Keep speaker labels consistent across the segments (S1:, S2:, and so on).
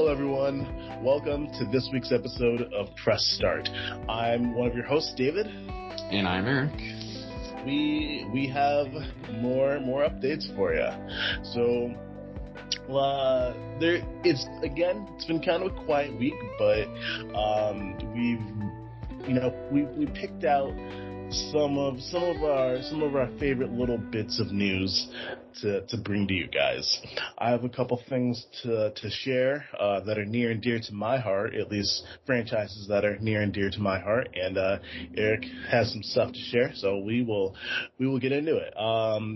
S1: Hello, everyone. Welcome to this week's episode of Press Start. I'm one of your hosts, David.
S2: And I'm Eric.
S1: We have more updates for you. So, it's been kind of a quiet week, but we picked out some of our favorite little bits of news to bring to you guys. I have a couple things to share that are near and dear to my heart, at least franchises that are near and dear to my heart, and Eric has some stuff to share, so we will get into it. I'll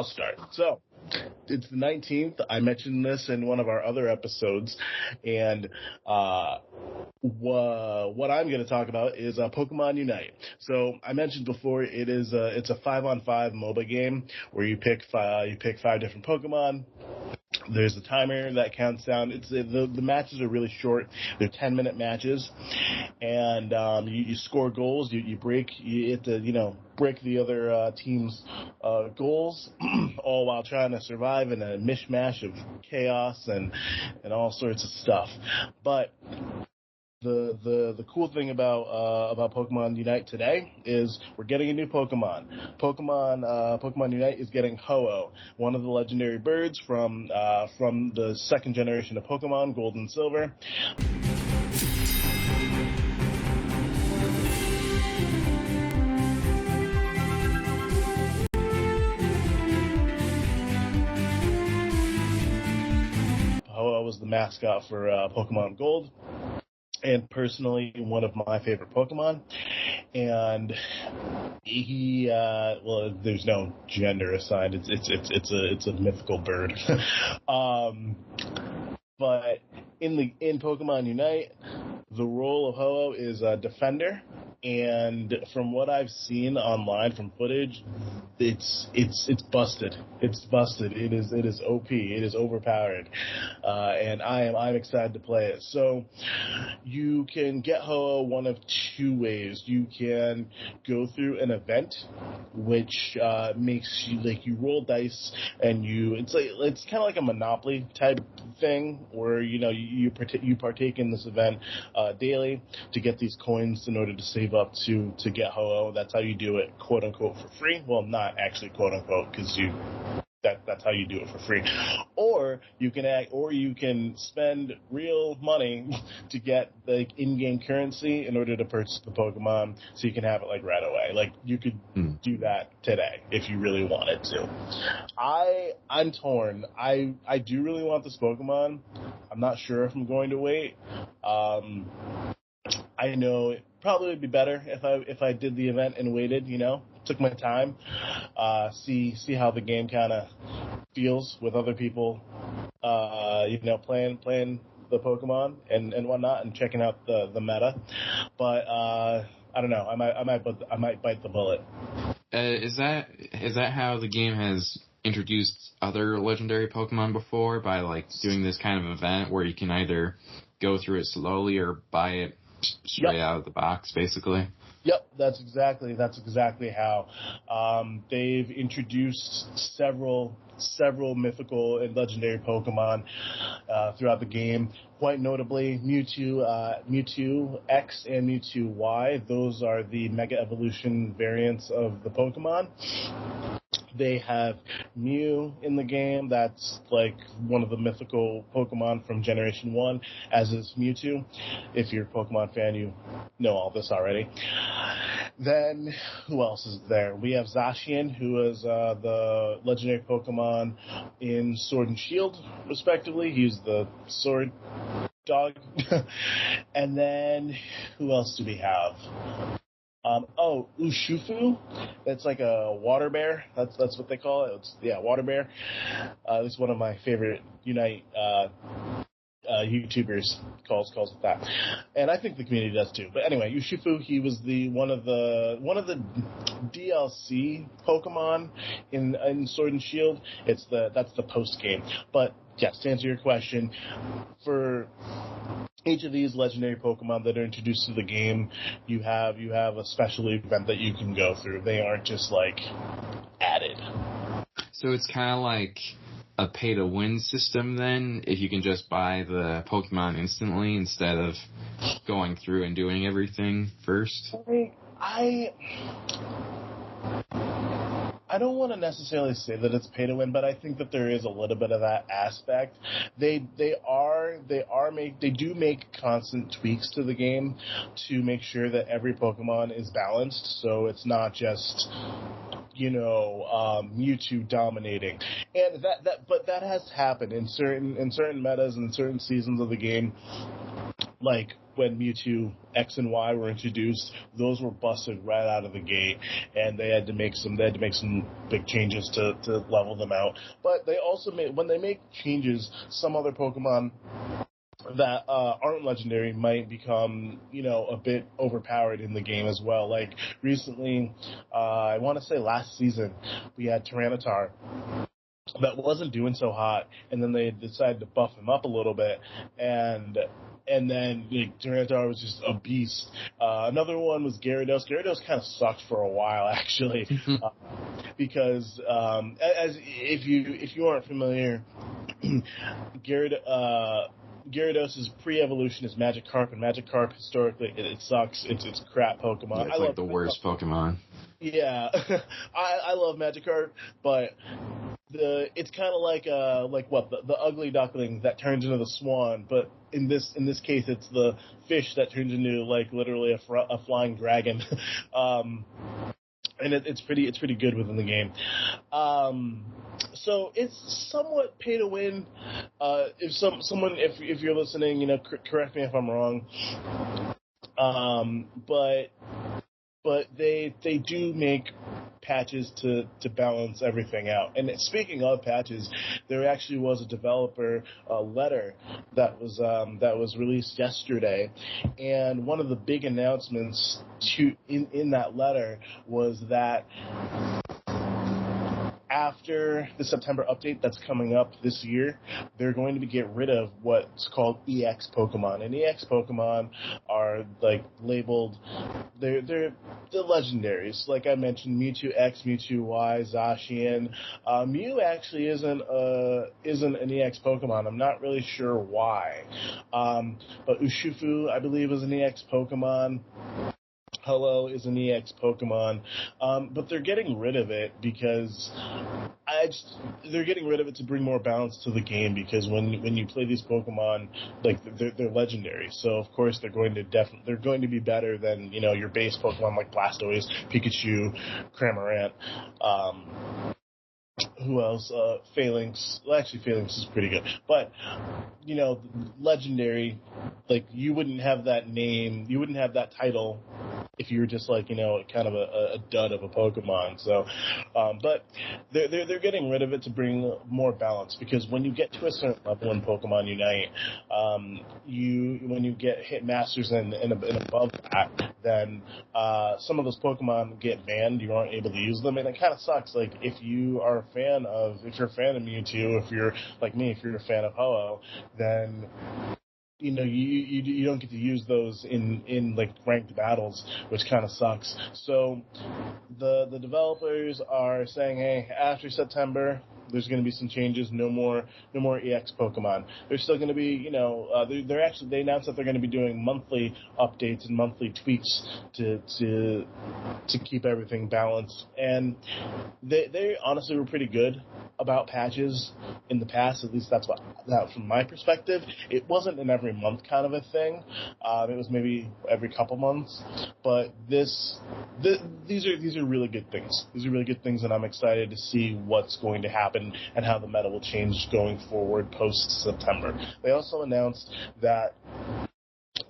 S1: start. So, it's the 19th. I mentioned this in one of our other episodes, and what I'm going to talk about is Pokemon Unite. So I mentioned before it's a 5-on-5 MOBA game where you pick five different Pokemon. There's a timer that counts down. The matches are really short. They're 10-minute matches, and you score goals. You hit to break the other team's goals, all while trying to survive in a mishmash of chaos and all sorts of stuff. But the cool thing about Pokemon Unite today is we're getting a new Pokemon. Pokemon Unite is getting Ho-Oh, one of the legendary birds from the second generation of Pokemon, Gold and Silver. Ho-Oh was the mascot for Pokemon Gold, and personally one of my favorite Pokemon. And he there's no gender assigned. It's a mythical bird. But in Pokemon Unite, the role of Ho-Oh is a defender. And from what I've seen online from footage, it's busted. It's busted. It is OP. It is overpowered, and I'm excited to play it. So you can get Ho-Oh one of two ways. You can go through an event, which makes you roll dice, and it's kind of like a Monopoly type thing where you partake in this event daily to get these coins in order to save up to get Ho-Oh. That's how you do it, quote unquote, for free. Well, not actually quote unquote, because that's how you do it for free. Or you can spend real money to get in-game currency in order to purchase the Pokemon, so you can have it right away. You could do that today if you really wanted to. I'm torn. I do really want this Pokemon. I'm not sure if I'm going to wait. I know it probably would be better if I did the event and waited, took my time, see how the game kind of feels with other people, playing the Pokemon and whatnot, and checking out the meta. But I don't know. I might bite the bullet.
S2: Is that how the game has introduced other legendary Pokemon before, by doing this kind of event where you can either go through it slowly or buy it straight out of the box, basically?
S1: Yep, that's exactly how. They've introduced several mythical and legendary Pokemon throughout the game. Quite notably, Mewtwo X and Mewtwo Y. Those are the Mega Evolution variants of the Pokemon. They have Mew in the game. That's one of the mythical Pokemon from Generation 1, as is Mewtwo. If you're a Pokemon fan, you know all this already. Then, who else is there? We have Zacian, who is the legendary Pokemon in Sword and Shield, respectively. He's the sword dog. And then, who else do we have? Urshifu. That's like a water bear. That's what they call it. Water bear. It's one of my favorite Unite YouTubers calls it that, and I think the community does too. But anyway, Urshifu, he was one of the DLC Pokemon in Sword and Shield. That's the post game. But yes, to answer your question, for each of these legendary Pokemon that are introduced to the game, you have a special event that you can go through. They aren't just added.
S2: So it's kind of like a pay-to-win system then, if you can just buy the Pokemon instantly instead of going through and doing everything first?
S1: I don't want to necessarily say that it's pay to win, but I think that there is a little bit of that aspect. They do make constant tweaks to the game to make sure that every Pokemon is balanced, so it's not just Mewtwo dominating, and but that has happened in certain metas and certain seasons of the game. Like when Mewtwo X and Y were introduced, those were busted right out of the gate, and they had to make some big changes to level them out. But they also when they make changes, some other Pokemon that aren't legendary might become, a bit overpowered in the game as well. Like recently, I want to say last season, we had Tyranitar that wasn't doing so hot, and then they decided to buff him up a little bit, and then Tyranitar was just a beast. Another one was Gyarados. Gyarados kind of sucked for a while, actually, because as if you aren't familiar, Gyarados' pre-evolution is Magikarp, and Magikarp historically it sucks. It's crap Pokemon.
S2: Yeah, it's the worst Pokemon.
S1: Yeah, I love Magikarp, but it's kind of like the ugly duckling that turns into the swan, but in this case it's the fish that turns into literally a flying dragon. And it's pretty good within the game. So it's somewhat pay to win. If you're listening, correct me if I'm wrong. But they do make patches to balance everything out. And speaking of patches, there actually was a developer letter that was released yesterday, and one of the big announcements in that letter was that after the September update that's coming up this year, they're going to get rid of what's called EX Pokemon. And EX Pokemon are labeled, they're the legendaries. Like I mentioned, Mewtwo X, Mewtwo Y, Zacian. Mew actually isn't an EX Pokemon. I'm not really sure why. But Urshifu, I believe, is an EX Pokemon. Hello is an EX Pokemon, but they're getting rid of it because they're getting rid of it to bring more balance to the game, because when you play these Pokemon, they're legendary, so of course they're going to be better than your base Pokemon like Blastoise, Pikachu, Cramorant. Who else? Phalanx. Well, actually, Phalanx is pretty good. But, legendary, you wouldn't have that name, you wouldn't have that title if you were just kind of a dud of a Pokemon. So, but they're getting rid of it to bring more balance, because when you get to a certain level in Pokemon Unite, when you get hit masters and above that, then some of those Pokemon get banned. You aren't able to use them, and it kind of sucks. If you're a fan of Mewtwo, if you're like me, if you're a fan of Ho-Oh, then you don't get to use those in ranked battles, which kind of sucks. So the developers are saying, hey, after September, there's going to be some changes. No more EX Pokemon. There's still going to be, they announced that they're going to be doing monthly updates and monthly tweaks to keep everything balanced. And they honestly were pretty good about patches in the past. At least that from my perspective. It wasn't an every month kind of a thing. It was maybe every couple months. But these are really good things. These are really good things, and I'm excited to see what's going to happen and how the meta will change going forward post-September. They also announced that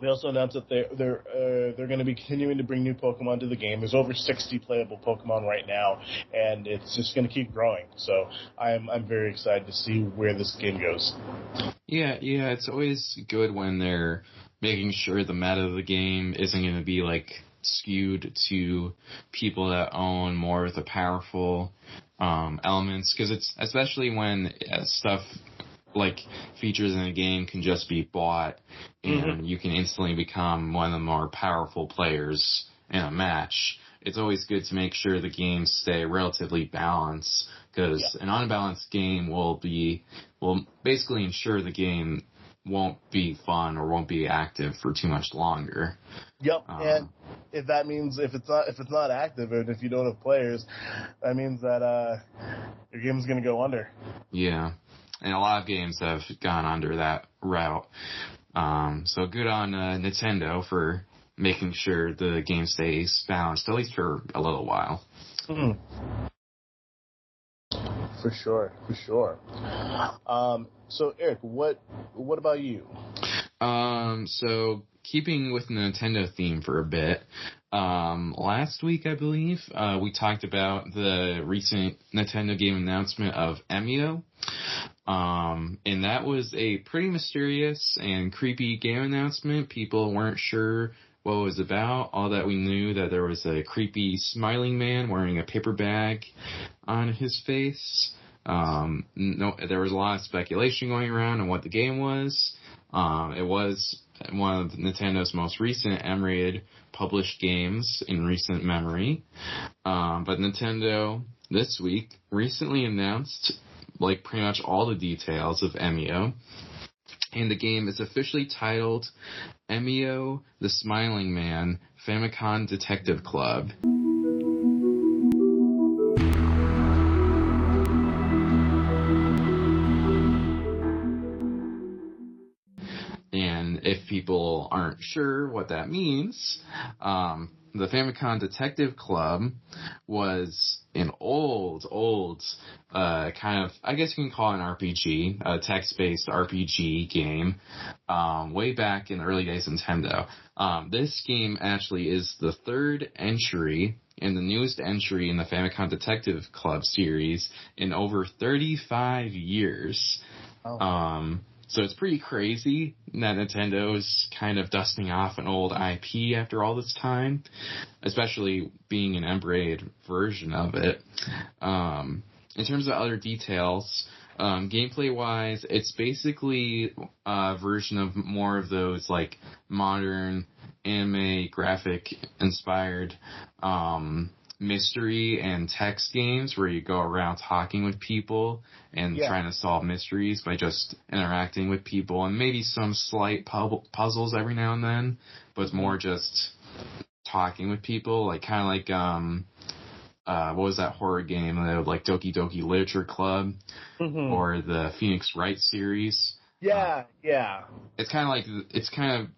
S1: they're going to be continuing to bring new Pokemon to the game. There's over 60 playable Pokemon right now, and it's just going to keep growing. So I'm very excited to see where this game goes.
S2: Yeah, it's always good when they're making sure the meta of the game isn't going to be skewed to people that own more of the powerful elements, because it's especially when stuff features in a game can just be bought, and you can instantly become one of the more powerful players in a match, it's always good to make sure the games stay relatively balanced, because an unbalanced game will basically ensure the game won't be fun or won't be active for too much longer.
S1: Yep, and if it's not active and if you don't have players, that means that your game's going to go under.
S2: Yeah, and a lot of games have gone under that route. So good on Nintendo for making sure the game stays balanced, at least for a little while.
S1: Mm. For sure. So Eric, what about you?
S2: So keeping with the Nintendo theme for a bit, last week, I believe, we talked about the recent Nintendo game announcement of Emio. And that was a pretty mysterious and creepy game announcement. People weren't sure what it was about. All that we knew that there was a creepy smiling man wearing a paper bag on his face. There was a lot of speculation going around on what the game was. It was one of Nintendo's most recent M-rated published games in recent memory. But Nintendo this week recently announced pretty much all the details of Emio. And the game is officially titled Emio The Smiling Man, Famicom Detective Club. And if people aren't sure what that means, the Famicom Detective Club was an old, kind of, I guess you can call it an RPG, a text-based RPG game, way back in the early days of Nintendo. This game actually is the third entry and the newest entry in the Famicom Detective Club series in over 35 years. Oh. So it's pretty crazy that Nintendo is kind of dusting off an old IP after all this time, especially being an M-rated version of it. In terms of other details, gameplay-wise, it's basically a version of more of those modern anime graphic-inspired mystery and text games where you go around talking with people and trying to solve mysteries by just interacting with people, and maybe some slight puzzles every now and then, but it's more just talking with people, what was that horror game, Doki Doki Literature Club, or the Phoenix Wright series. It's kind of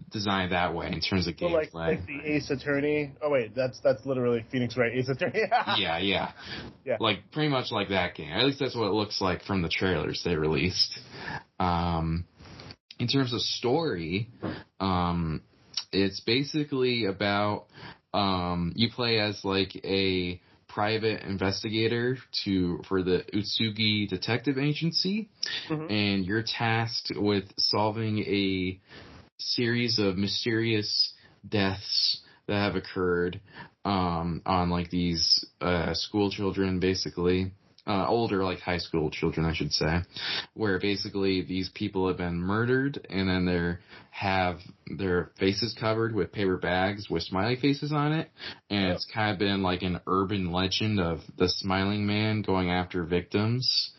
S2: designed that way in terms of gameplay.
S1: Like the Ace Attorney. Oh wait, that's literally Phoenix Wright Ace Attorney.
S2: yeah. Pretty much like that game. At least that's what it looks like from the trailers they released. In terms of story, it's basically about you play as a private investigator for the Utsugi Detective Agency, and you're tasked with solving a series of mysterious deaths that have occurred on these school children, basically. Older, high school children, I should say, where basically these people have been murdered and then they have their faces covered with paper bags with smiley faces on it. And it's kind of been like an urban legend of the smiling man going after victims.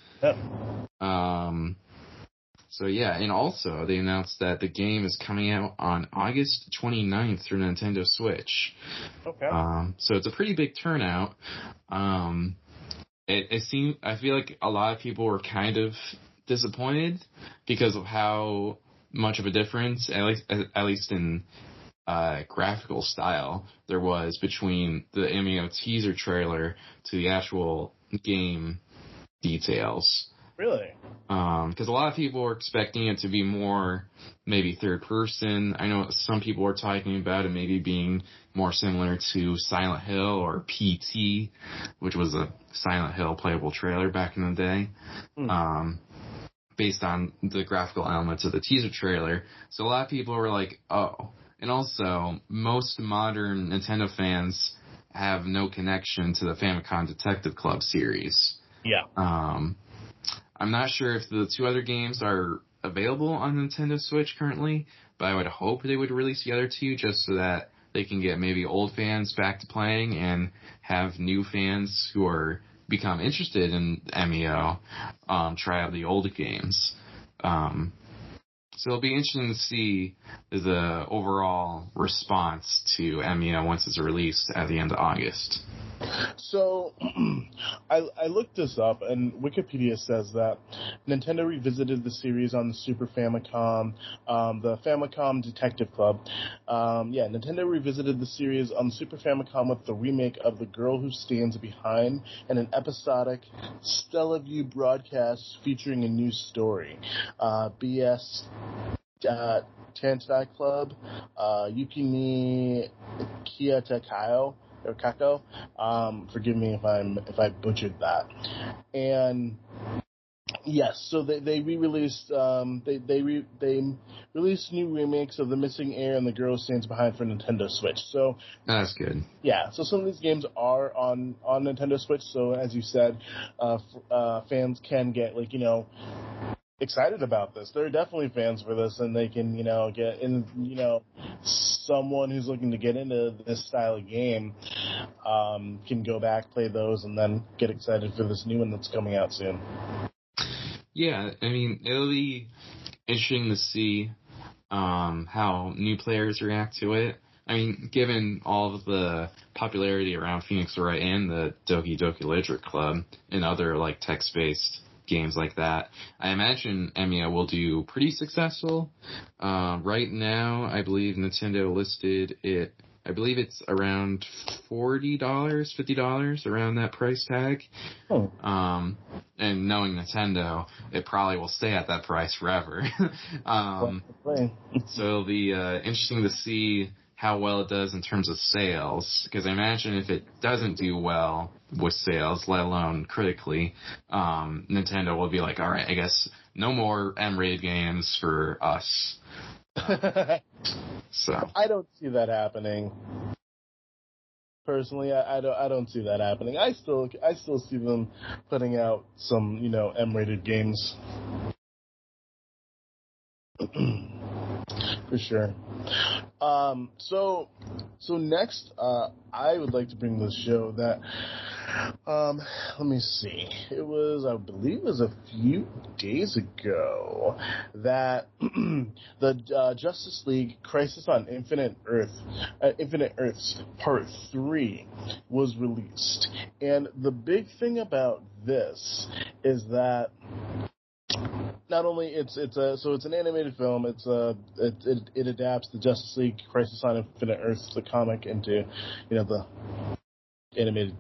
S2: So yeah, and also they announced that the game is coming out on August 29th through Nintendo Switch. So it's a pretty big turnout. I feel like a lot of people were kind of disappointed because of how much of a difference, at least in graphical style, there was between the Emio teaser trailer to the actual game details.
S1: Really?
S2: Because a lot of people were expecting it to be more maybe third person. I know some people were talking about it maybe being more similar to Silent Hill or PT, which was a Silent Hill playable trailer back in the day, based on the graphical elements of the teaser trailer. So a lot of people were like, oh. And also, most modern Nintendo fans have no connection to the Famicom Detective Club series.
S1: Yeah.
S2: I'm not sure if the two other games are available on Nintendo Switch currently, but I would hope they would release the other two just so that they can get maybe old fans back to playing and have new fans who are become interested in Emio try out the old games. So it'll be interesting to see the overall response to Emio once it's released at the end of August.
S1: So, I looked this up, and Wikipedia says that Nintendo revisited the series on the Super Famicom, the Famicom Detective Club. Nintendo revisited the series on the Super Famicom with the remake of The Girl Who Stands Behind and an episodic Stellaview broadcast featuring a new story. BS Tensei Club, Yukini Kiyotakayo, or Kako. Forgive me if I butchered that. And yes, so they re-released they released new remakes of The Missing Heir and The Girl Who Stands Behind for Nintendo Switch. So
S2: that's good.
S1: Yeah, so some of these games are on Nintendo Switch. So as you said, fans can get excited about this. There are definitely fans for this, and they can, get in, someone who's looking to get into this style of game, can go back, play those, and then get excited for this new one that's coming out soon.
S2: Yeah, I mean, it'll be interesting to see, how new players react to it. I mean, given all of the popularity around Phoenix Wright and the Doki Doki Literature Club and other, text-based games like that, I imagine Emio will do pretty successful. Right now, I believe Nintendo listed it, I believe it's around $40, $50, around that price tag.
S1: Oh.
S2: And knowing Nintendo, it probably will stay at that price forever. So it'll be interesting to see how well it does in terms of sales, because I imagine if it doesn't do well with sales, let alone critically, Nintendo will be like, all right, I guess no more M-rated games for us. So
S1: I don't see that happening. Personally, I don't see that happening. I still see them putting out some, M-rated games. For sure. So next, I would like to bring this show that, let me see. I believe it was a few days ago that the Justice League Crisis on Infinite Earths Part 3 was released. And the big thing about this is that not only it's an animated film. It adapts the Justice League Crisis on Infinite Earths, the comic, into the animated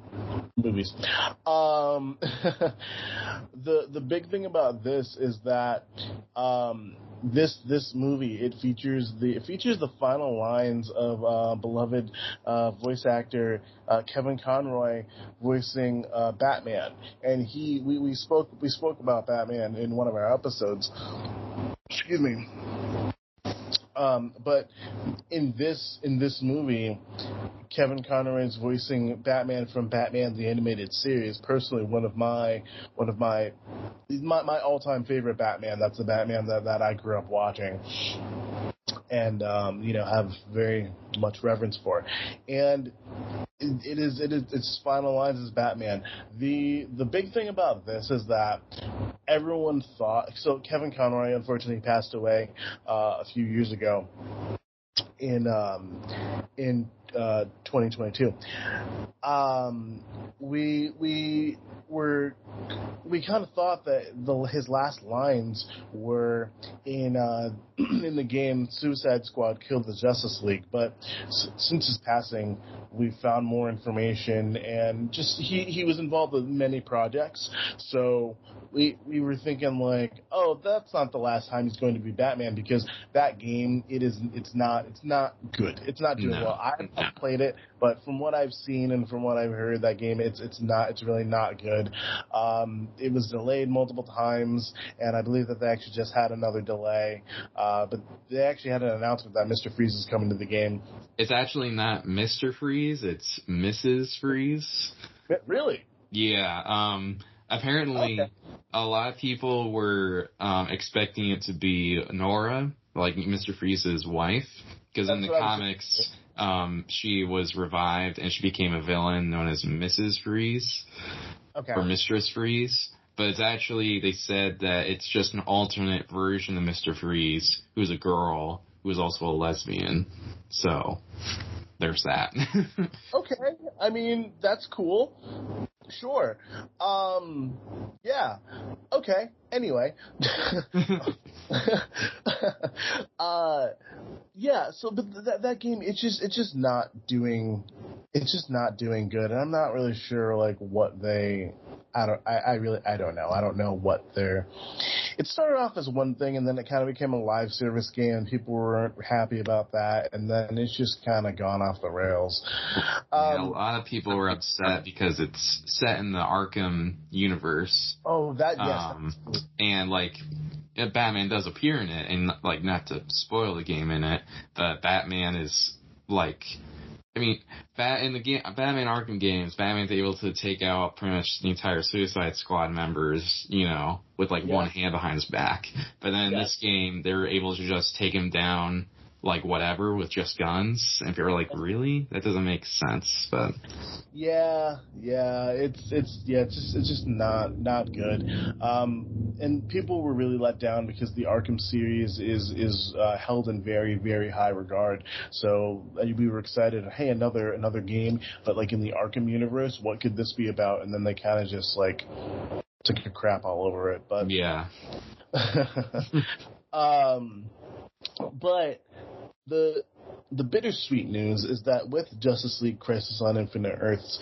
S1: movies. The big thing about this is that this movie it features the final lines of beloved voice actor Kevin Conroy voicing Batman, and we spoke about Batman in one of our episodes. Excuse me. But in this movie, Kevin Conroy is voicing Batman from Batman the Animated Series. Personally, one of my all-time favorite Batman. That's the Batman that I grew up watching, and have very much reverence for. And it's final lines as Batman. The big thing about this is that everyone thought, so Kevin Conroy unfortunately passed away a few years ago in 2022. We kind of thought that his last lines were in in the game Suicide Squad Killed the Justice League, but since his passing, we found more information, and just he was involved with many projects, so we were thinking oh, that's not the last time he's going to be Batman, because that game it's not good. It's not doing well. I've played it, but from what I've seen and from what I've heard, that game it's really not good. It was delayed multiple times, and I believe that they actually just had another delay. But they actually had an announcement that Mr. Freeze is coming to the game.
S2: It's actually not Mr. Freeze, it's Mrs. Freeze.
S1: Really?
S2: Yeah. Apparently, okay. A lot of people were expecting it to be Nora, like Mr. Freeze's wife, because in the comics, she was revived and she became a villain known as Mrs. Freeze.
S1: Okay.
S2: Or Mistress Freeze. But it's actually, they said that it's just an alternate version of Mr. Freeze, who's a girl, who is also a lesbian. So, there's that.
S1: Okay. I mean, that's cool. Sure. Yeah. Okay. Anyway. Yeah, so but that game, it's just not doing good. And I'm not really sure like what they I don't know. I don't know what they're. It started off as one thing, and then it kind of became a live service game, and people weren't happy about that, and then it's just kind of gone off the rails.
S2: Yeah, a lot of people were upset because it's set in the Arkham universe.
S1: Oh, that yes.
S2: And like, Batman does appear in it, and like, not to spoil the game in it, but Batman is like. I mean, in the game, Batman Arkham games, Batman's able to take out pretty much the entire Suicide Squad members, with like one hand behind his back. But then in this game, they're able to just take him down like whatever with just guns. And people are like, really? That doesn't make sense. But
S1: it's just not good. And people were really let down because the Arkham series is held in very, very high regard. So we were excited. Hey, another game, but like in the Arkham universe, what could this be about? And then they kind of just like took a crap all over it. But
S2: yeah.
S1: But the bittersweet news is that with Justice League Crisis on Infinite Earths,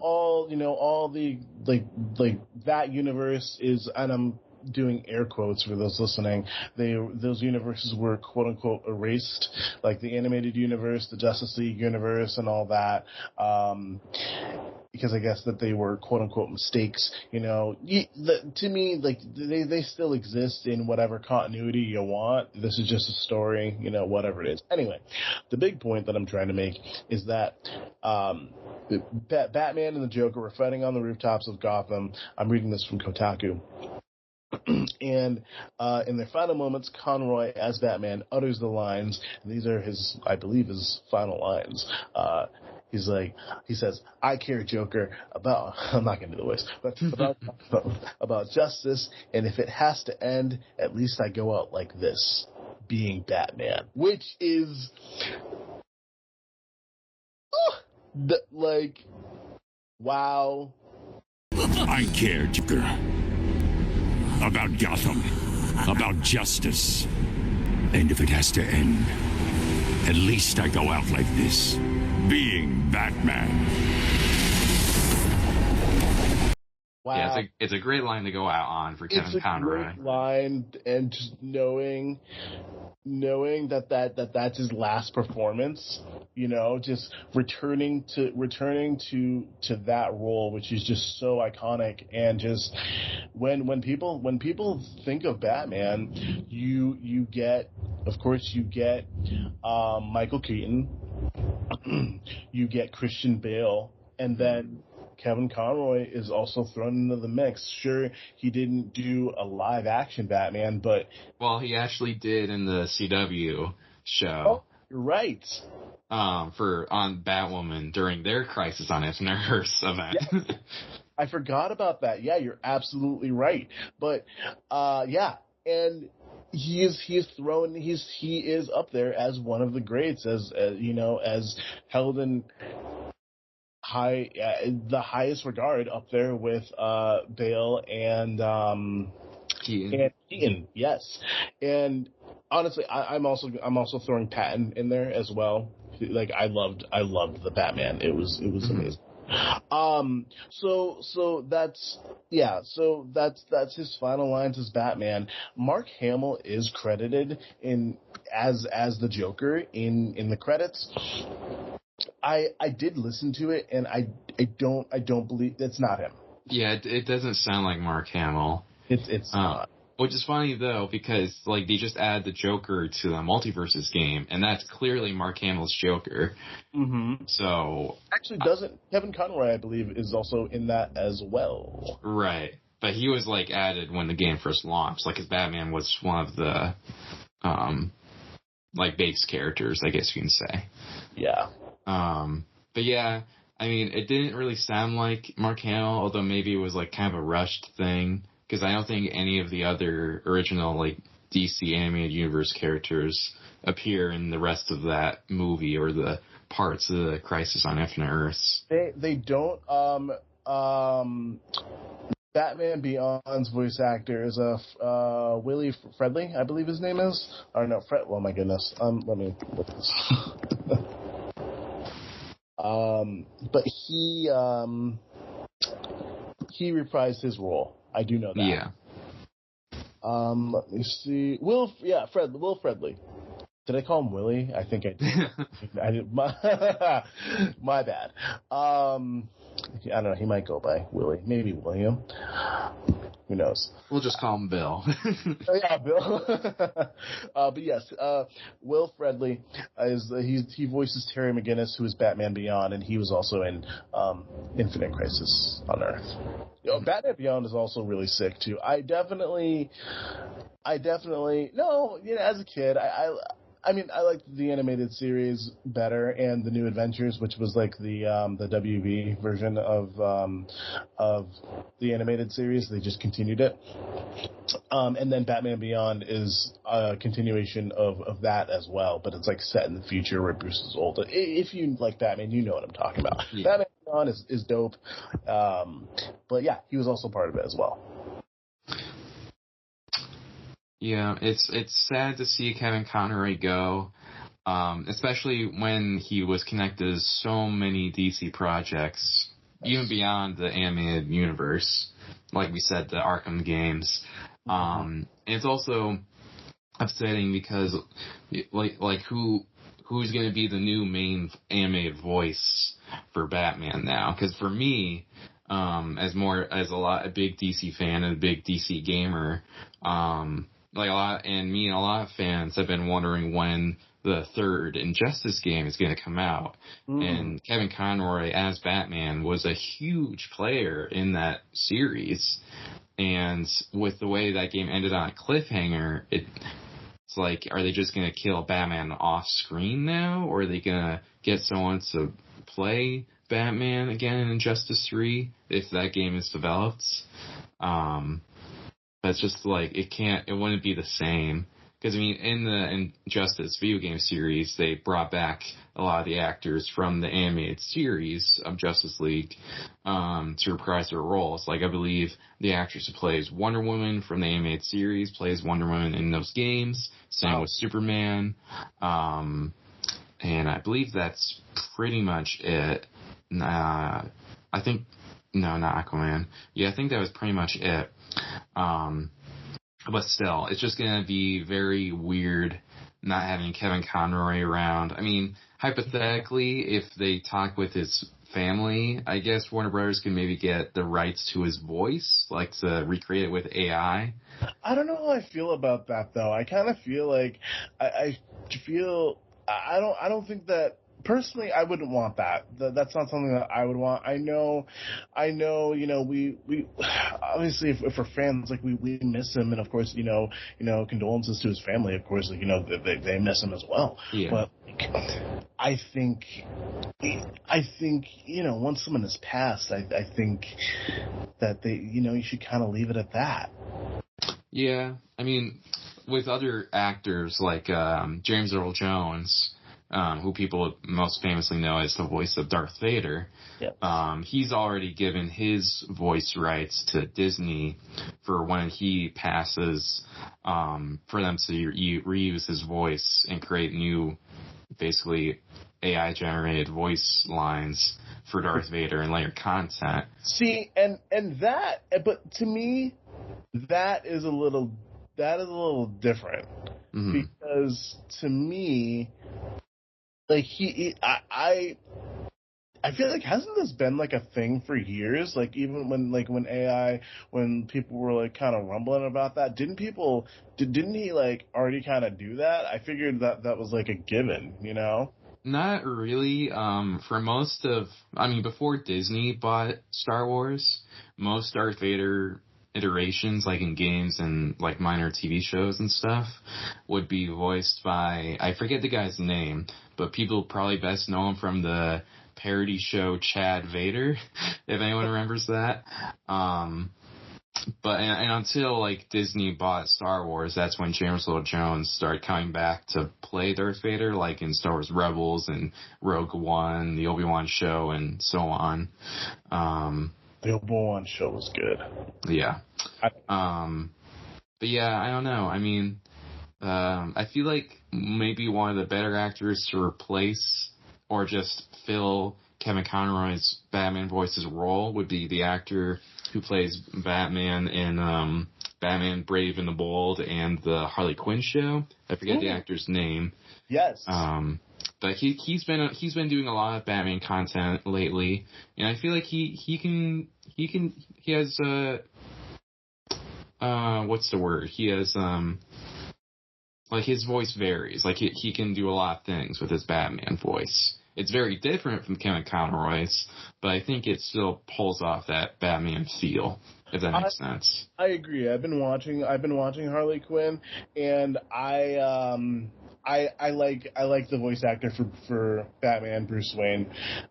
S1: all the that universe is, and I'm doing air quotes for those listening, those universes were quote unquote erased, like the animated universe, the Justice League universe, and all that, because I guess that they were quote unquote mistakes. To me, like they still exist in whatever continuity you want. This is just a story, whatever it is. Anyway, the big point that I'm trying to make is that Batman and the Joker were fighting on the rooftops of Gotham. I'm reading this from Kotaku. And in their final moments, Conroy, as Batman, utters the lines, and these are I believe his final lines. He says, "I care, Joker, about," I'm not going to do the voice, but about justice, and if it has to end, at least I go out like this, being Batman. Which is, wow.
S3: I care, Joker. About Gotham. About justice. And if it has to end, at least I go out like this, being Batman.
S1: Wow.
S2: Yeah, it's a great line to go out on for Kevin Conroy.
S1: It's a great line, and just knowing that that's his last performance, just returning to that role, which is just so iconic. And just when people think of Batman, you get, of course, Michael Keaton, you get Christian Bale, and then Kevin Conroy is also thrown into the mix. Sure, he didn't do a live-action Batman, but...
S2: Well, he actually did in the CW show.
S1: Oh, you're right.
S2: On Batwoman during their Crisis on Infinite Earths event.
S1: Yes. I forgot about that. Yeah, you're absolutely right. But, and he is up there as one of the greats, as held in the highest regard, up there with Bale and Keaton, yes. And honestly, I'm also throwing Patton in there as well. Like I loved the Batman. It was amazing. So that's his final lines as Batman. Mark Hamill is credited as the Joker in the credits. I did listen to it, and I don't believe it's not him.
S2: Yeah, it doesn't sound like Mark Hamill.
S1: It's not.
S2: Which is funny though, because like they just add the Joker to the Multiverses game, and that's clearly Mark Hamill's Joker.
S1: Mm-hmm.
S2: So
S1: actually, Kevin Conroy, I believe, is also in that as well.
S2: Right, but he was like added when the game first launched. Like his Batman was one of the like base characters, I guess you can say.
S1: Yeah.
S2: But yeah, I mean, it didn't really sound like Mark Hamill, although maybe it was like kind of a rushed thing, because I don't think any of the other original like DC animated universe characters appear in the rest of that movie or the parts of the Crisis on Infinite Earths.
S1: They don't. Batman Beyond's voice actor is Willie Fredley, I believe his name is. Or no, Fred. Oh my goodness. Let me look this. But he reprised his role. I do know that.
S2: Yeah.
S1: Let me see. Will Fredley. Did I call him Willie? I think I did. I did. My bad. I don't know. He might go by Willie. Maybe William. Who knows?
S2: We'll just call him Bill.
S1: Oh, yeah, Bill. But yes, Will Fredley he voices Terry McGinnis, who is Batman Beyond, and he was also in Infinite Crisis on Earth. Batman Beyond is also really sick too. I definitely no. As a kid, I mean, I liked the animated series better, and the New Adventures, which was like the WB version of the animated series. They just continued it, and then Batman Beyond is a continuation of that as well, but it's like set in the future where Bruce is old. If you like Batman, you know what I'm talking about. Yeah. Batman Beyond is dope, but yeah, he was also part of it as well.
S2: Yeah, it's sad to see Kevin Conroy go, especially when he was connected to so many DC projects, even beyond the animated universe. Like we said, the Arkham games. And it's also upsetting because, like who's going to be the new main animated voice for Batman now? Because for me, as a big DC fan and a big DC gamer, like a lot of fans have been wondering when the third Injustice game is going to come out. And Kevin Conroy as Batman was a huge player in that series. And with the way that game ended on a cliffhanger, it's like, are they just going to kill Batman off screen now? Or are they going to get someone to play Batman again in Injustice 3 if that game is developed? But it's just like, it wouldn't be the same. Because, I mean, in the Injustice video game series, they brought back a lot of the actors from the animated series of Justice League to reprise their roles. Like, I believe the actress who plays Wonder Woman from the animated series plays Wonder Woman in those games. Same with Superman. And I believe that's pretty much it. I think... No, not Aquaman. Yeah, I think that was pretty much it. But still, it's just going to be very weird not having Kevin Conroy around. I mean, hypothetically, if they talk with his family, I guess Warner Brothers can maybe get the rights to his voice, like to recreate it with AI.
S1: I don't know how I feel about that, though. I kind of feel like I don't think that. Personally, I wouldn't want that. That's not something that I would want. I know, we obviously if we're fans, like we miss him, and of course, condolences to his family. Of course, like, they miss him as well.
S2: Yeah.
S1: But I think, once someone has passed, I think that you should kind of leave it at that.
S2: Yeah, I mean, with other actors like James Earl Jones, who people most famously know as the voice of Darth Vader. Yep. He's already given his voice rights to Disney for when he passes, for them to reuse his voice and create new, basically, AI-generated voice lines for Darth Vader and later content.
S1: See, and that, but to me, that is a little different. Mm-hmm. Because to me, like I feel like, hasn't this been like a thing for years? Like even when people were like kind of rumbling about that, didn't he like already kind of do that? I figured that was like a given,
S2: Not really. Before Disney bought Star Wars, most Darth Vader iterations, like in games and like minor TV shows and stuff, would be voiced by, I forget the guy's name, but people probably best know him from the parody show Chad Vader, if anyone remembers that. But and until like Disney bought Star Wars, that's when James Earl Jones started coming back to play Darth Vader, like in Star Wars Rebels and Rogue One, the Obi-Wan show, and so on.
S1: The Obi-Wan show was good.
S2: Yeah. But yeah, I don't know. I mean, I feel like maybe one of the better actors to replace or just fill Kevin Conroy's Batman voice's role would be the actor who plays Batman in Batman Brave and the Bold and the Harley Quinn show. I forget the actor's name.
S1: Yes.
S2: But he's been doing a lot of Batman content lately, and I feel like he has what's the word? He has like his voice varies. Like he can do a lot of things with his Batman voice. It's very different from Kevin Conroy's, but I think it still pulls off that Batman feel, if that makes sense.
S1: I agree. I've been watching Harley Quinn, and I like the voice actor for Batman, Bruce Wayne.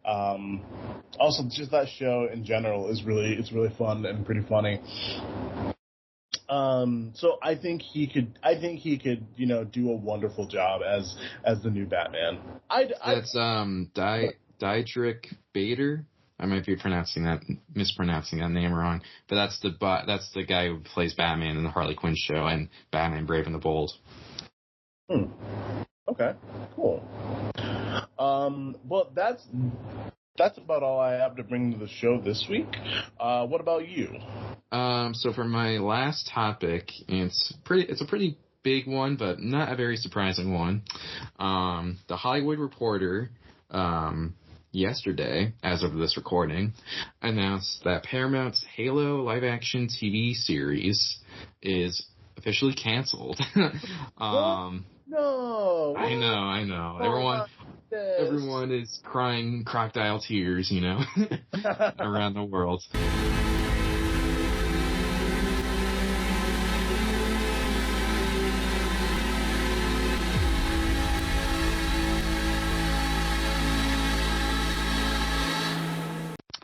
S1: Also, just that show in general is really fun and pretty funny. So I think he could, do a wonderful job as the new Batman.
S2: That's Diedrich Bader. I might be mispronouncing that name wrong, but that's the guy who plays Batman in the Harley Quinn show and Batman Brave and the Bold.
S1: Okay, cool. Well, that's about all I have to bring to the show this week. What about you?
S2: So for my last topic, it's a pretty big one, but not a very surprising one. The Hollywood Reporter, yesterday, as of this recording, announced that Paramount's Halo live-action TV series is officially canceled.
S1: No.
S2: I know. Everyone is crying crocodile tears, around the world.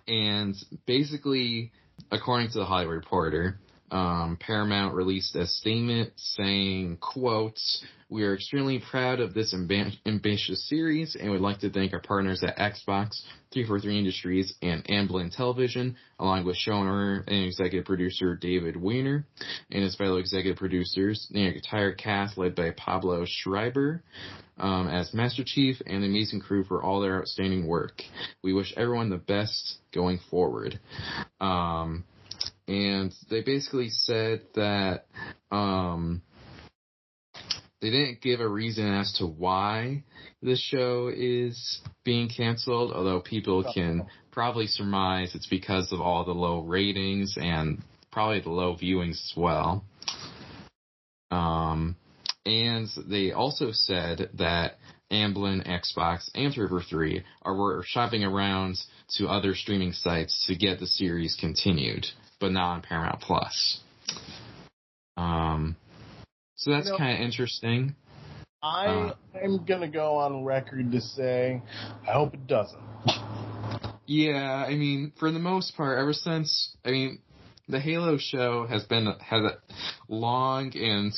S2: And basically, according to the Hollywood Reporter, Paramount released a statement saying, quote, "We are extremely proud of this ambitious series and would like to thank our partners at Xbox, 343 Industries, and Amblin Television, along with showrunner and executive producer David Weiner, and his fellow executive producers, the entire cast led by Pablo Schreiber, as Master Chief, and the amazing crew for all their outstanding work. We wish everyone the best going forward." And they basically said that they didn't give a reason as to why the show is being canceled, although people can probably surmise it's because of all the low ratings and probably the low viewings as well. And they also said that Amblin, Xbox, and 343 were shopping around to other streaming sites to get the series continued, but not on Paramount Plus. So that's kind of interesting.
S1: I'm going to go on record to say I hope it doesn't.
S2: Yeah, I mean, for the most part, ever since, the Halo show has a long and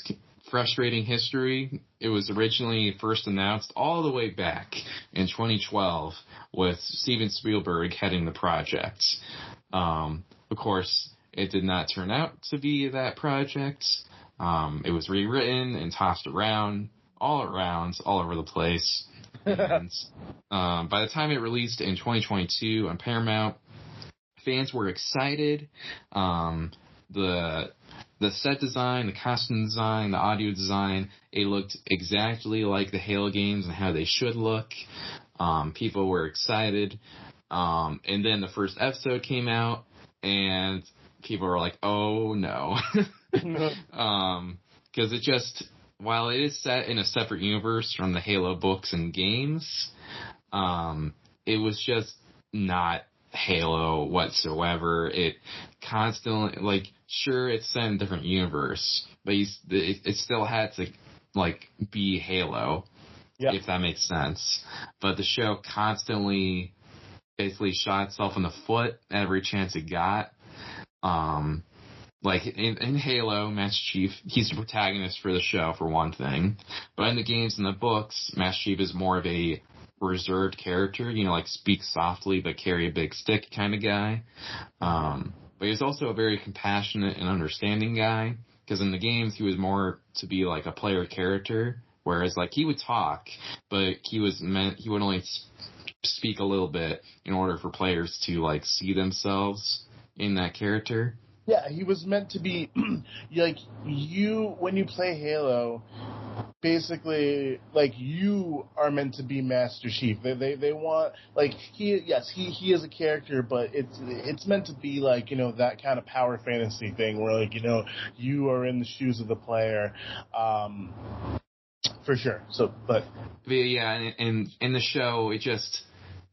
S2: frustrating history. It was originally first announced all the way back in 2012 with Steven Spielberg heading the project. Of course, it did not turn out to be that project. It was rewritten and tossed around all over the place. And by the time it released in 2022 on Paramount, fans were excited. The set design, the costume design, the audio design, it looked exactly like the Halo games and how they should look. People were excited. And then the first episode came out, and people were like, oh no. Because it just, while it is set in a separate universe from the Halo books and games, it was just not Halo whatsoever. It constantly, like, sure, it's set in a different universe, but it still had to, like, be Halo, if that makes sense. But the show constantly basically shot itself in the foot every chance it got. Like, in Halo, Master Chief, he's the protagonist for the show, for one thing. But in the games and the books, Master Chief is more of a reserved character, like, speak softly but carry a big stick kind of guy. But he's also a very compassionate and understanding guy, because in the games he was more to be like a player character, whereas, like, he would talk, but he would only speak a little bit in order for players to, like, see themselves in that character.
S1: Yeah, he was meant to be, like, when you play Halo, basically, like, you are meant to be Master Chief. They want, like, he is a character, but it's meant to be, like, that kind of power fantasy thing where, like, you are in the shoes of the player, for sure. So, but
S2: yeah, and in the show,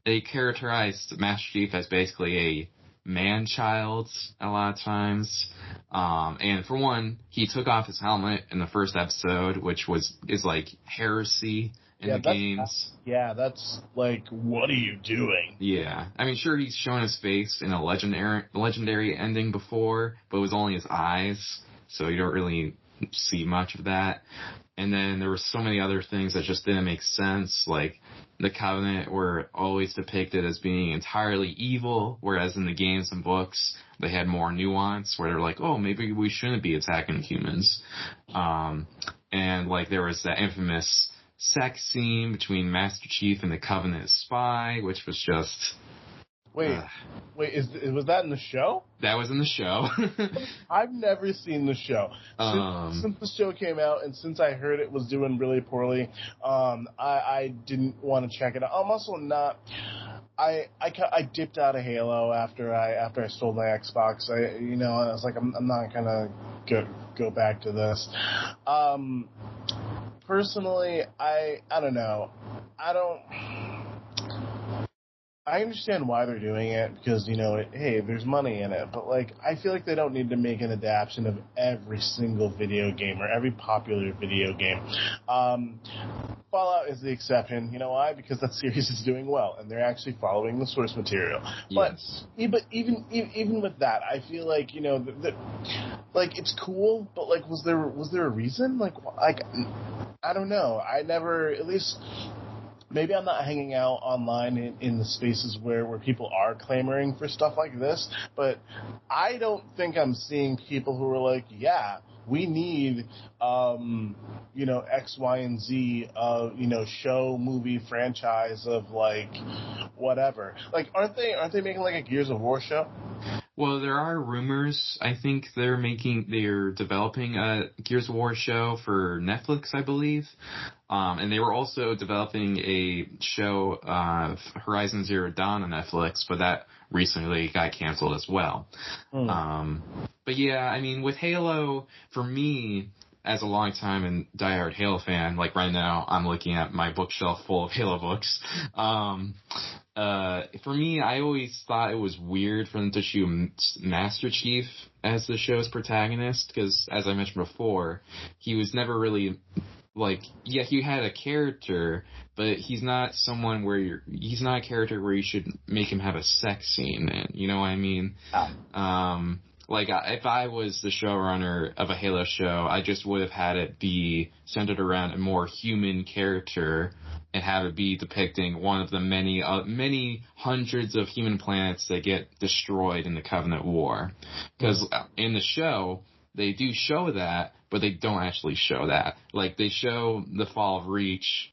S2: they characterized Master Chief as basically a man-child a lot of times. And for one, he took off his helmet in the first episode, which is like heresy in the games.
S1: That's like, what are you doing?
S2: Yeah. I mean, sure, he's shown his face in a legendary ending before, but it was only his eyes, so you don't really see much of that. And then there were so many other things that just didn't make sense, like the Covenant were always depicted as being entirely evil, whereas in the games and books, they had more nuance, where they're like, oh, maybe we shouldn't be attacking humans. And, like, there was that infamous sex scene between Master Chief and the Covenant spy, which was just...
S1: Wait, was that in the show?
S2: That was in the show.
S1: I've never seen the show. Since the show came out and since I heard it was doing really poorly, I didn't want to check it out. I'm also not... I dipped out of Halo after I sold my Xbox. I was like, I'm not gonna go back to this. Personally, I don't know. I understand why they're doing it, because, hey, there's money in it, but, like, I feel like they don't need to make an adaptation of every single video game or every popular video game. Fallout is the exception. You know why? Because that series is doing well, and they're actually following the source material.
S2: Yes.
S1: But even with that, I feel like, like, it's cool, but, like, was there a reason? Like, I don't know. I never, at least... Maybe I'm not hanging out online in the spaces where people are clamoring for stuff like this, but I don't think I'm seeing people who are like, yeah, we need, X, Y, and Z, show, movie, franchise of, like, whatever. Like, aren't they making, like, a Gears of War show?
S2: Well, there are rumors. I think they're developing a Gears of War show for Netflix, I believe. And they were also developing a show, Horizon Zero Dawn on Netflix, but that recently got canceled as well. But yeah, I mean, with Halo, for me, as a long-time and diehard Halo fan, like right now, I'm looking at my bookshelf full of Halo books. For me, I always thought it was weird for them to shoot Master Chief as the show's protagonist, because, as I mentioned before, he was never really, like, yeah, he had a character, but he's not someone he's not a character where you should make him have a sex scene in, you know what I mean? Like, if I was the showrunner of a Halo show, I just would have had it be centered around a more human character and have it be depicting one of the many hundreds of human planets that get destroyed in the Covenant War. Because in the show, they do show that, but they don't actually show that. Like, they show the fall of Reach,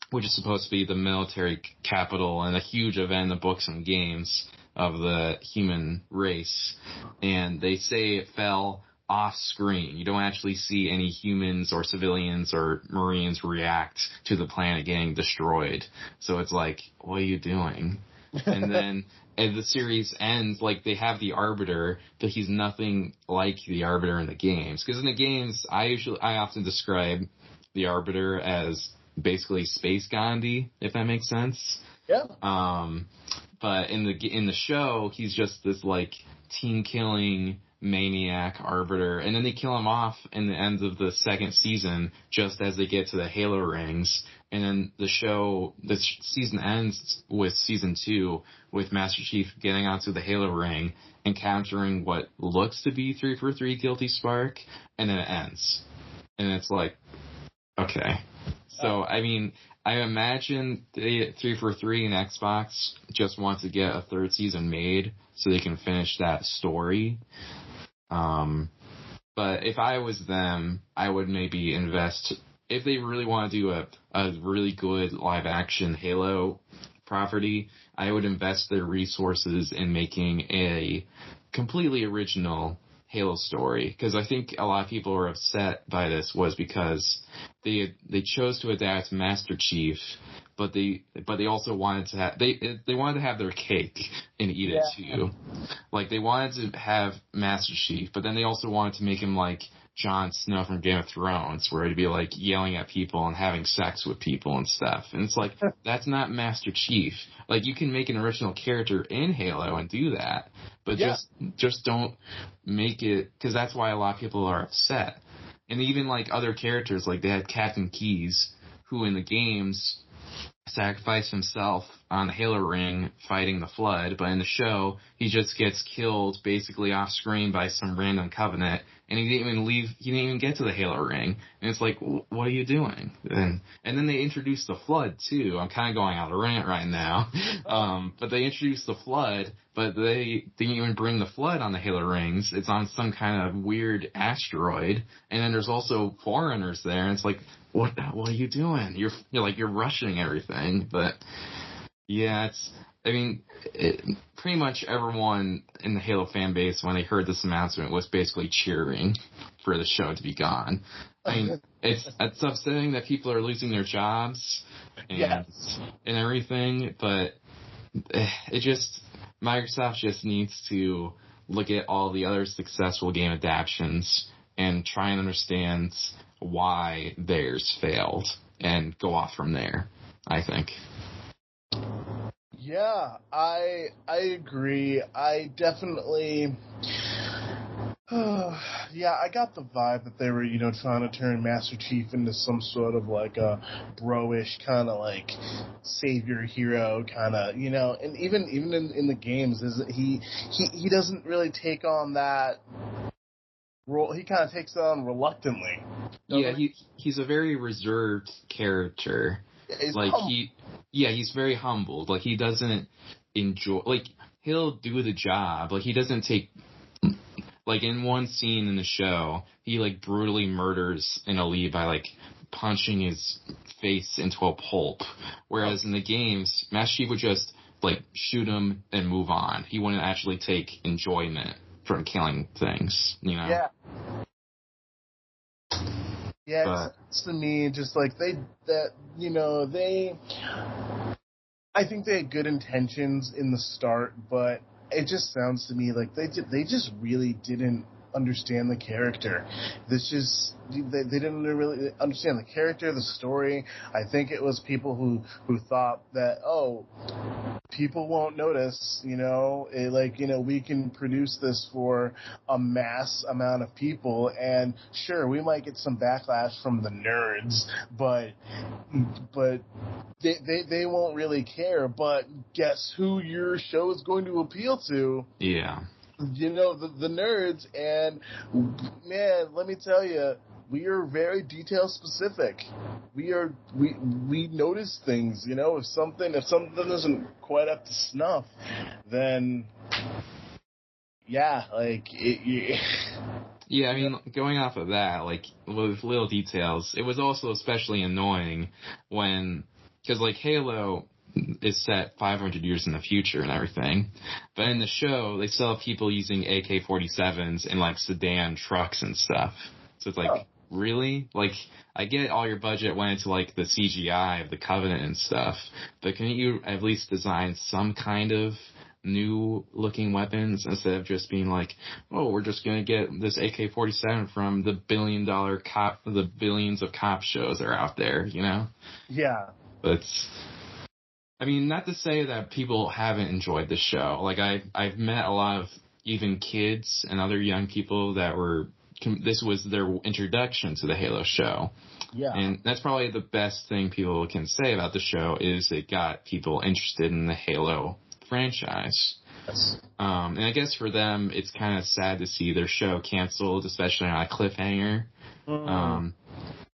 S2: which is supposed to be the military capital and a huge event in the books and games of the human race, and they say it fell off screen. You don't actually see any humans or civilians or Marines react to the planet getting destroyed. So it's like, what are you doing? And then as the series ends, like, they have the Arbiter, but he's nothing like the Arbiter in the games. Because in the games, I often describe the Arbiter as basically Space Gandhi, if that makes sense.
S1: Yeah.
S2: But in the show, he's just this like team killing maniac arbiter, and then they kill him off in the end of the second season, just as they get to the Halo rings. And then the season ends with season 2 with Master Chief getting onto the Halo ring, encountering what looks to be 343 Guilty Spark, and then it ends. And it's like, okay. So, I mean, I imagine 343 and Xbox just want to get a third season made so they can finish that story. But if I was them, I would maybe invest, if they really want to do a really good live action Halo property, I would invest their resources in making a completely original Halo story. Because I think a lot of people are upset by this was because they chose to adapt Master Chief, but they also wanted to have they wanted to have their cake and eat it too. Like, they wanted to have Master Chief, but then they also wanted to make him like Jon Snow from Game of Thrones, where he'd be like yelling at people and having sex with people and stuff. And it's like, that's not Master Chief. Like, you can make an original character in Halo and do that, but just don't make it, because that's why a lot of people are upset. And even like other characters, like they had Captain Keyes, who in the games sacrificed himself on the Halo ring fighting the Flood, but in the show he just gets killed basically off screen by some random Covenant, and he didn't even get to the Halo ring. And it's like, what are you doing? And then they introduced the Flood too. I'm kind of going on a rant right now. But they introduced the Flood, but they didn't even bring the Flood on the Halo rings. It's on some kind of weird asteroid, and then there's also Forerunners there, and it's like, what are you doing? You're rushing everything. But yeah, pretty much everyone in the Halo fan base, when they heard this announcement, was basically cheering for the show to be gone. I mean, it's upsetting that people are losing their jobs and everything, but Microsoft just needs to look at all the other successful game adaptations and try and understand why theirs failed and go off from there, I think.
S1: Yeah, I agree. I definitely... I got the vibe that they were, trying to turn Master Chief into some sort of like a bro-ish kind of like savior hero kind of, and even in the games, he doesn't really take on that role. He kind of takes it on reluctantly.
S2: Yeah, he's a very reserved character. He's very humbled. Like, he doesn't enjoy, like, he'll do the job. Like, he doesn't take, like, in one scene in the show, he, like, brutally murders an elite by, like, punching his face into a pulp. Whereas in the games, Master Chief would just, like, shoot him and move on. He wouldn't actually take enjoyment from killing things,
S1: Yeah. Yeah, it seems to me just like I think they had good intentions in the start, but it just sounds to me like they just really didn't understand the character. They didn't really understand the character, the story. I think it was people who thought that, people won't notice, we can produce this for a mass amount of people, and sure, we might get some backlash from the nerds, but they won't really care. But guess who your show is going to appeal to?
S2: Yeah.
S1: The nerds, and man, let me tell you, we are very detail specific. We notice things, if something isn't quite up to snuff, then yeah,
S2: Yeah, I mean, going off of that, like, with little details, it was also especially annoying because, like, Halo is set 500 years in the future and everything, but in the show, they still have people using AK-47s in, like, sedan trucks and stuff. So it's like, really? Like, I get all your budget went into, like, the CGI of the Covenant and stuff, but can you at least design some kind of new-looking weapons instead of just being like, we're just going to get this AK-47 from the billions of cop shows that are out there,
S1: Yeah.
S2: But I mean, not to say that people haven't enjoyed the show. Like, I've met a lot of even kids and other young people that this was their introduction to the Halo show.
S1: Yeah.
S2: And that's probably the best thing people can say about the show is it got people interested in the Halo franchise.
S1: Yes.
S2: And I guess for them, it's kind of sad to see their show canceled, especially on a cliffhanger.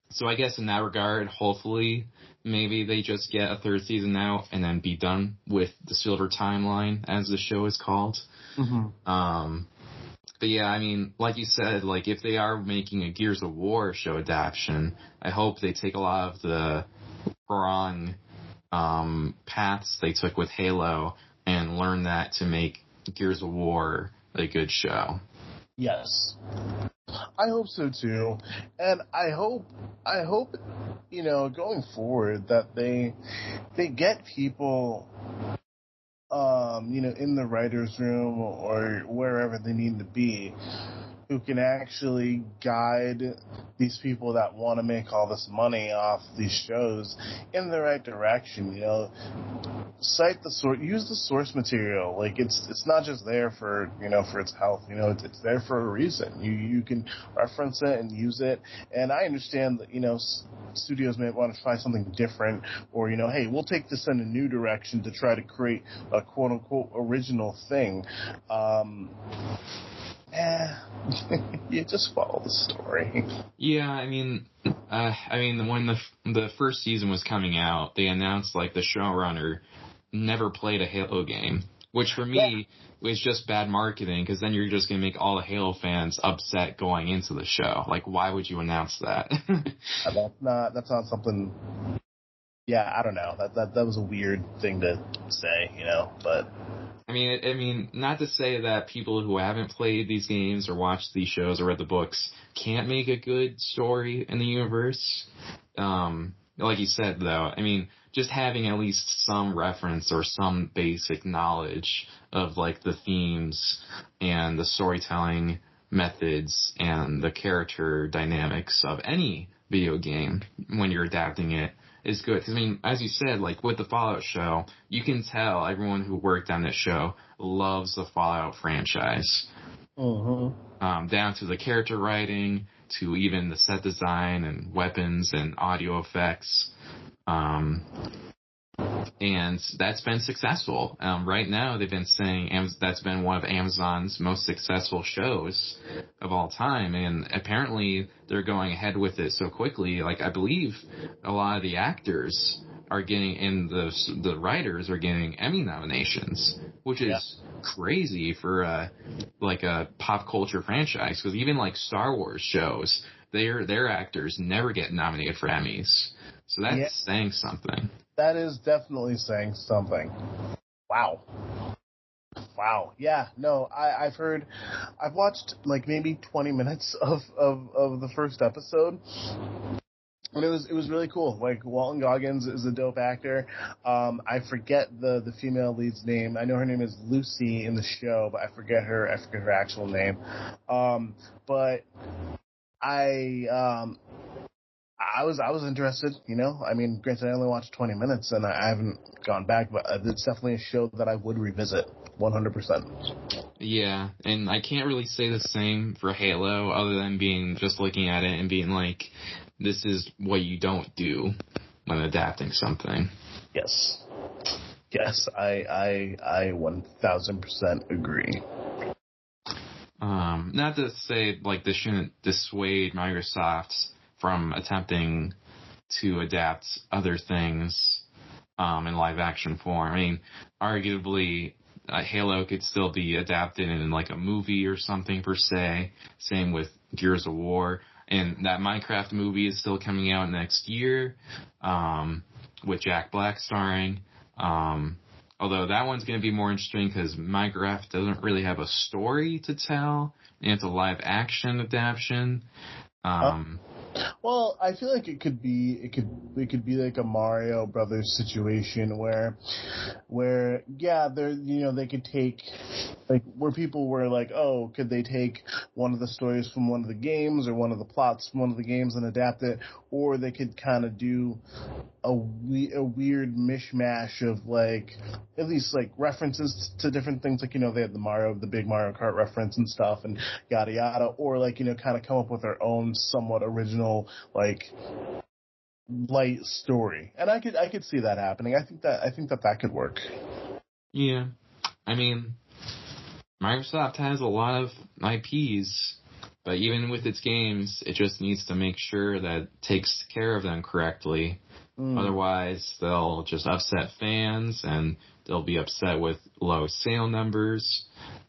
S2: So I guess in that regard, hopefully, maybe they just get a third season out and then be done with the Silver Timeline, as the show is called. But yeah, I mean, like you said, like if they are making a Gears of War show adaptation, I hope they take a lot of the wrong paths they took with Halo and learn that to make Gears of War a good show.
S1: Yes. I hope so too. And I hope going forward that they get people in the writer's room or wherever they need to be who can actually guide these people that want to make all this money off these shows in the right direction. Cite the source, use the source material. Like it's not just there for for its health. It's there for a reason. You can reference it and use it. And I understand that studios may want to try something different, or hey, we'll take this in a new direction to try to create a quote unquote original thing. You just follow the story.
S2: Yeah, I mean, when the first season was coming out, they announced like the showrunner never played a Halo game, which for me was just bad marketing, because then you're just going to make all the Halo fans upset going into the show. Like, why would you announce that?
S1: That's not something. Yeah, I don't know. That was a weird thing to say, but.
S2: I mean, not to say that people who haven't played these games or watched these shows or read the books can't make a good story in the universe. Like you said, though, I mean, just having at least some reference or some basic knowledge of, like, the themes and the storytelling methods and the character dynamics of any video game when you're adapting it is good. Because, I mean, as you said, like, with the Fallout show, you can tell everyone who worked on this show loves the Fallout franchise. Down to the character writing, to even the set design and weapons and audio effects. And that's been successful. Right now, they've been saying that's been one of Amazon's most successful shows of all time. And apparently, they're going ahead with it so quickly. Like, I believe a lot of the actors are getting, and the writers are getting Emmy nominations, which is crazy for a pop culture franchise. Because even like Star Wars shows, their actors never get nominated for Emmys. So that's saying something.
S1: That is definitely saying something. Wow. Yeah, no, I've watched like maybe 20 minutes of the first episode. And it was really cool. Like, Walton Goggins is a dope actor. I forget the female lead's name. I know her name is Lucy in the show, but I forget her actual name. But I was interested, I mean, granted, I only watched 20 minutes and I haven't gone back, but it's definitely a show that I would revisit 100%.
S2: Yeah, and I can't really say the same for Halo other than just looking at it and being like, this is what you don't do when adapting something.
S1: Yes, I 1000% agree.
S2: Not to say, like, this shouldn't dissuade Microsoft from attempting to adapt other things in live action form. I mean, arguably, Halo could still be adapted in like a movie or something per se. Same with Gears of War. And that Minecraft movie is still coming out next year with Jack Black starring. Although that one's going to be more interesting because Minecraft doesn't really have a story to tell, and it's a live action adaptation.
S1: Well, I feel like it could be like a Mario Brothers situation where they could take Like, where people were like, oh, could they take one of the stories from one of the games or one of the plots from one of the games and adapt it? Or they could kind of do a weird mishmash of, like, at least, like, references to different things. Like, they had the big Mario Kart reference and stuff and yada yada. Or, like, kind of come up with their own somewhat original, like, light story. And I could see that happening. I think that could work.
S2: Yeah. I mean, Microsoft has a lot of IPs, but even with its games, it just needs to make sure that it takes care of them correctly. Otherwise, they'll just upset fans, and they'll be upset with low sale numbers,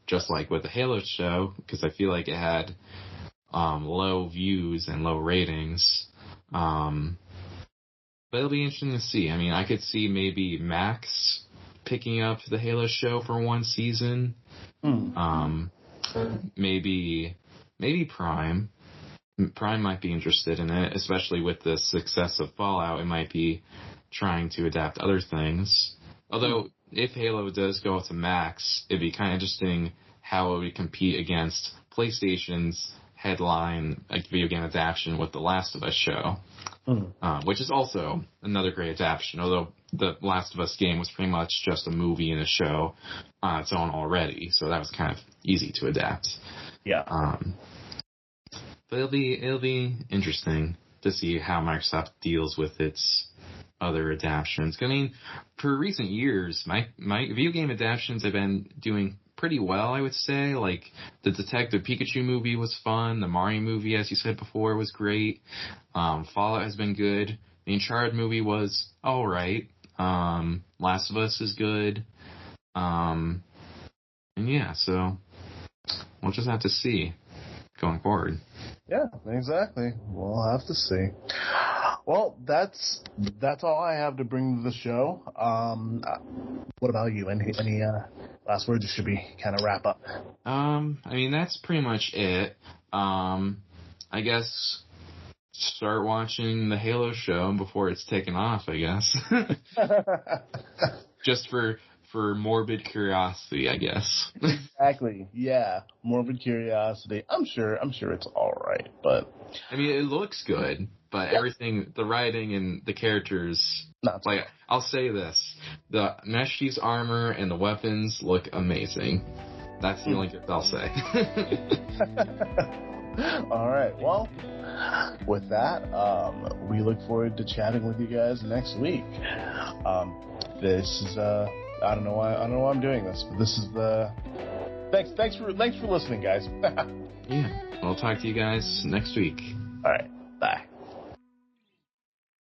S2: just like with the Halo show, because I feel like it had low views and low ratings. But it'll be interesting to see. I mean, I could see maybe Max picking up the Halo show for one season. Maybe Prime. Prime might be interested in it, especially with the success of Fallout. It might be trying to adapt other things. Although, if Halo does go to Max, it'd be kind of interesting how it would compete against PlayStation's headline video game adaptation with The Last of Us show, which is also another great adaptation, although The Last of Us game was pretty much just a movie and a show on its own already, so that was kind of easy to adapt.
S1: Yeah.
S2: But it'll be interesting to see how Microsoft deals with its other adaptations. I mean, for recent years, my video game adaptations have been doing pretty well, I would say. Like, the Detective Pikachu movie was fun. The Mario movie, as you said before, was great. Fallout has been good. The Uncharted movie was alright. Last of Us is good. And yeah, so we'll just have to see going forward.
S1: Yeah, exactly. We'll have to see. Well, that's all I have to bring to the show. What about you? Any last words? Or should we kind of wrap up?
S2: I mean, that's pretty much it. I guess start watching the Halo show before it's taken off, I guess. Just for morbid curiosity, I guess.
S1: Exactly. Yeah. Morbid curiosity. I'm sure it's all right, but
S2: I mean, it looks good, but everything, the writing and the characters, like, I'll say this: the Neshti's armor and the weapons look amazing. That's the only gift I'll say.
S1: All right. Well, with that, we look forward to chatting with you guys next week. This is I don't know why I'm doing this, but this is the thanks for listening, guys.
S2: Yeah, I'll talk to you guys next week.
S1: All right, bye.